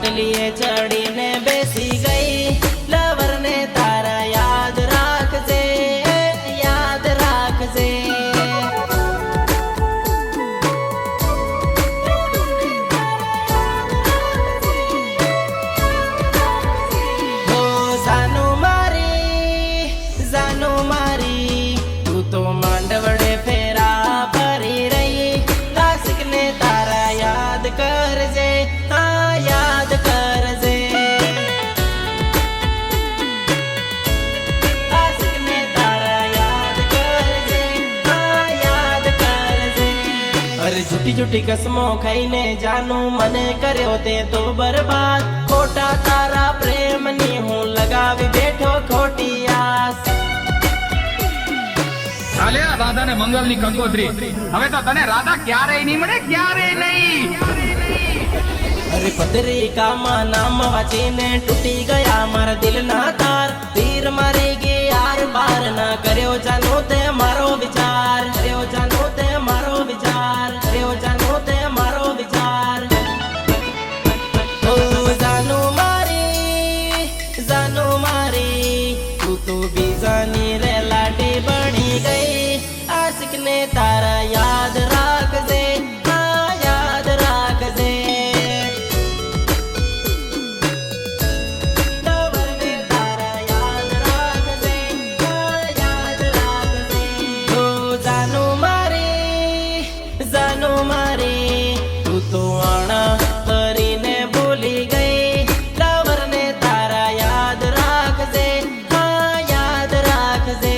પાટલીએ ચડીને બેસી ગઈ લવર ને તારા યાદ રાખજે યાદ રાખજે જાનું મારી તું તો માંડવડે ફેરા ફરી રહી આશિક ને તારા યાદ કરજે હા યાદ કરજે આશિક ને તારા યાદ કરજે હા યાદ કરજે અરે જુટી જુટી કસમો ખાઈને જાનું મને કર્યો તે તો બરબાદ ખોટા તારા પ્રેમની હું લગાવી બેઠો ખોટી આસ રાધા ને મંગલ ની કંકોત્રી હવે તો તને રાધા ક્યારેય નહીં મળે ક્યારેય નહીં અરે પત્રિકામાં નામ વાંચીને તૂટી ગયા મારા દિલના તાર તીર મારી ગઈ યાર બાર ના કર્યો જાનો તે મારો વિચાર કર્યો જાનો તે મારો વિચાર કર્યો જાનો તે મારો વિચાર ઓ જાનો મારી તું તો બીજાની રે લાડી બની ગઈ આશિક ને તારા યાદ રાખજે હા યાદ રાખજે લવર ને તારા યાદ રાખજે હા યાદ રાખજે ઓ જાનું મારી તું તો આણા કરીને ભૂલી ગઈ લવર ને તારા યાદ રાખજે હા યાદ રાખજે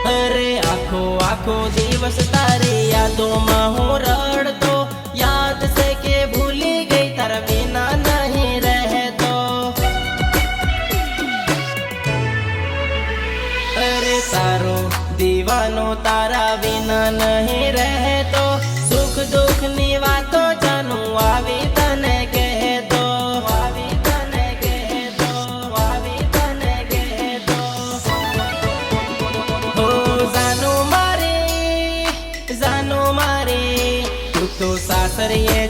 અરે આખો દિવસ તારી યાદોમાં હું રડતો યાદ છે કે ભૂલી ગઈ તારા વિના નહીં રહેતો અરે તારો દીવાનો તારા વિના નહીં રહેતો સુખ દુઃખ ની વાતો જાનું આવી તને કહેતો આવી તને કહેતો આવી તને કહેતો ઓ જાનું મારી તું તો સાસરીએ